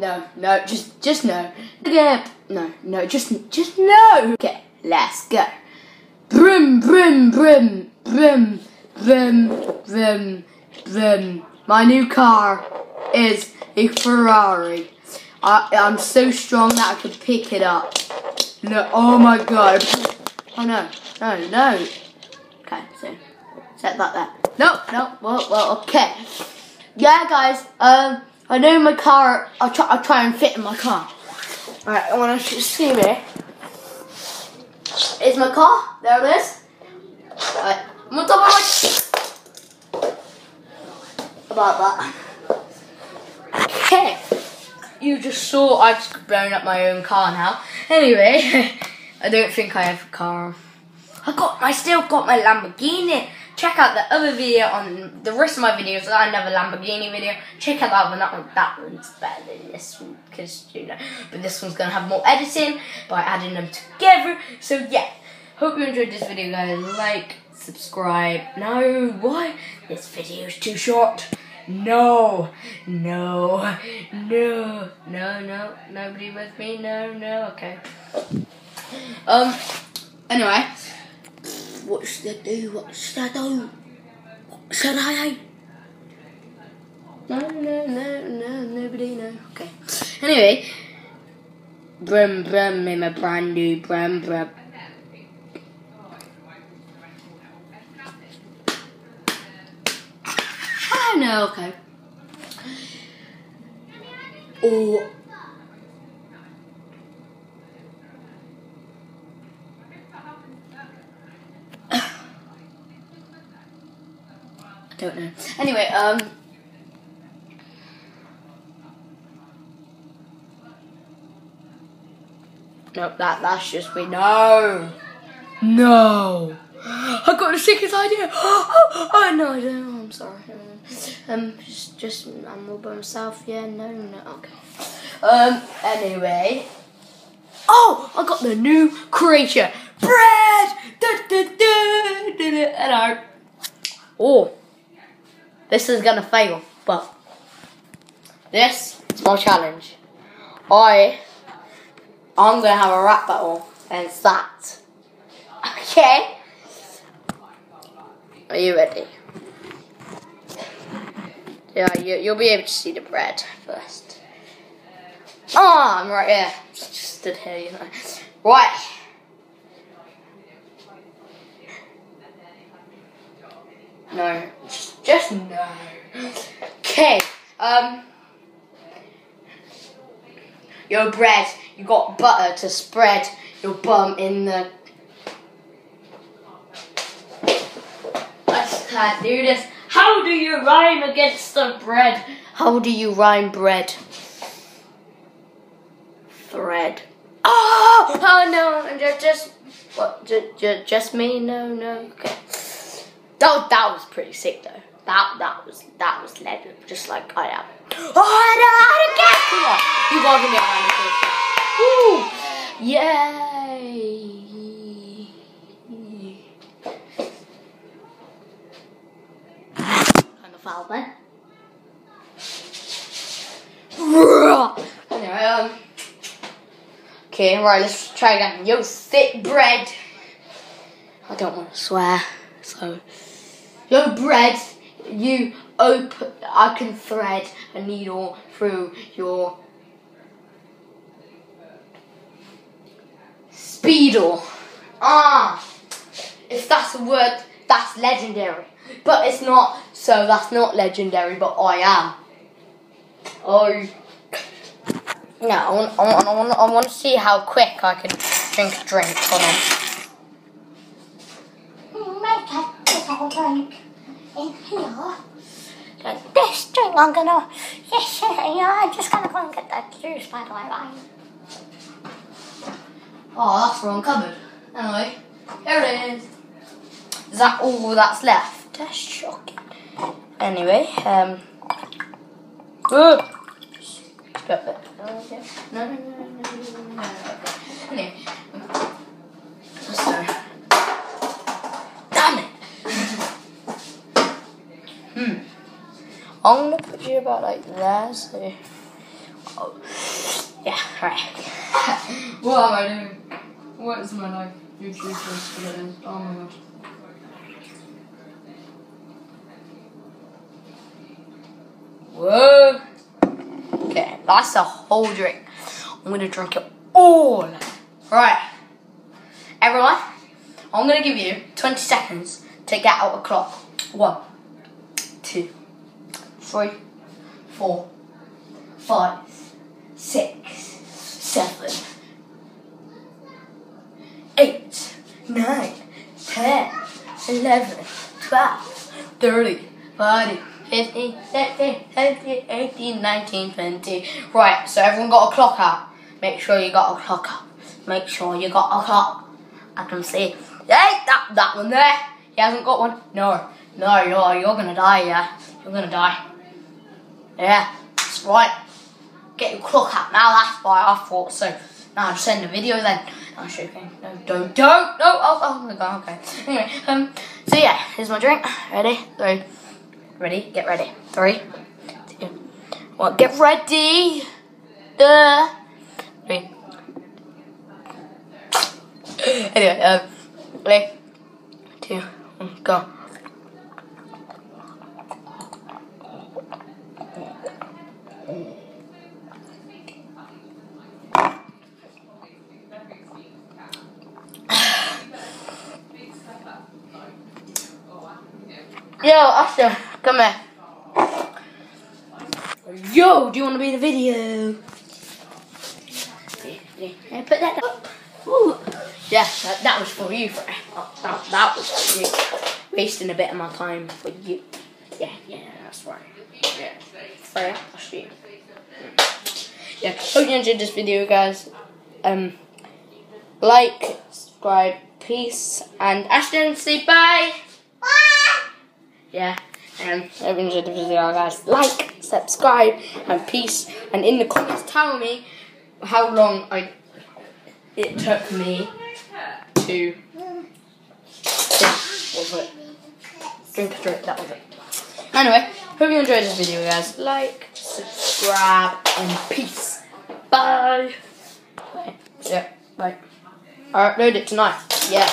no, just no. Again, no, just no. Okay, let's go. Brum, brum, brum, brum, brum, brum, brum. My new car is a Ferrari. I'm so strong that I could pick it up. No, oh my god. Oh no. Okay, so set that there. No, well, okay. Yeah, guys, I know my car, I'll try and fit in my car. Alright, I want to see me. Here's my car, there it is. Alright, I'm on top of my... About that. Okay. You just saw I've just blown up my own car now. Anyway, I don't think I have a car. I still got my Lamborghini. Check out the other video on the rest of my videos. Another Lamborghini video. Check out that one. That one's better than this one because but this one's gonna have more editing by adding them together. So yeah, hope you enjoyed this video, guys. Like, subscribe. No, why? This video is too short. No, nobody with me, no, okay. Anyway, what should I do? Should I? No, nobody, no, okay. Anyway, brum, brum, in my brand new brum, brum. No, okay. Or I don't know. Anyway, nope, that's just me. No. I got the sickest idea. Oh no, I don't know. I'm sorry. Just I'm all by myself. Yeah, no, okay. Anyway. Oh, I got the new creature, bread. Hello. Oh, this is gonna fail, but this is my challenge. I'm gonna have a rap battle, and it's that. Okay. Are you ready? Yeah, you'll be able to see the bread first. Oh, I'm right here. Just stood here, Right. No, just no. Okay. Your bread. You got butter to spread your bum in the. I just can't do this. How do you rhyme against the bread? How do you rhyme bread? Thread. Oh no! Just me? No. Okay. That was pretty sick though. That was legend, just like I am. Oh, I know how to get. Come on, you gotta give me a round of applause. Woo! Yay! Foul then. Anyway, okay, right, let's try again. Yo, thick bread. I don't want to swear, so. Yo, bread, I can thread a needle through your speedle. If that's a word, that's legendary. But it's not, so that's not legendary, but I am. No, I want to see how quick I can drink a drink. Hold on. Make a little drink in here. This drink I'm gonna, I'm just gonna go and get that juice, by the way, right? Oh, that's wrong cupboard. Anyway, here it is. Is that all that's left? That's shocking. Anyway, No. Anyway, so, damn it. I'm gonna put you about like there, so Oh. Yeah, right. What am I doing? What is my life? YouTube for it in. Oh my gosh. Whoa. Okay, that's a whole drink. I'm gonna drink it all. Right. Everyone, I'm gonna give you 20 seconds to get out a clock. 1, 2, 3, 4, 5, 6, 7, 8, 9, 10, 11, 12, 30, 40, 50, 60, 70, 18, 19, 20. Right, so everyone got a clock out. Make sure you got a clock out. Make sure you got a clock. I can see. Hey, that one there. He hasn't got one. No, you're gonna die, yeah. You're gonna die. Yeah, that's right. Get your clock out now, that's why I thought so. Now just send the video then. I'm joking. No, don't. No, oh my god, okay. Anyway, so yeah, here's my drink. Ready? 3. Ready? Get ready. 3, 2, 1. Get ready. 3. Anyway, 3, 2, 1, go. Yo, Asher, come here. Yo, do you want to be in the video? Yeah, put that up. Ooh. Yeah, that was for you, Fred. Oh, that was for you. Wasting a bit of my time for you. Yeah, that's right. Yeah, Fred, that's you. Yeah, hope you enjoyed this video, guys. Like, subscribe, peace, and Ashton, say bye. Yeah, and hope you enjoyed the video, guys. Like, subscribe, and peace. And in the comments, tell me how long it took me to drink a drink. That was it. Anyway, hope you enjoyed this video, guys. Like, subscribe, and peace. Bye. Bye. Yeah, bye. I upload it tonight. Yeah.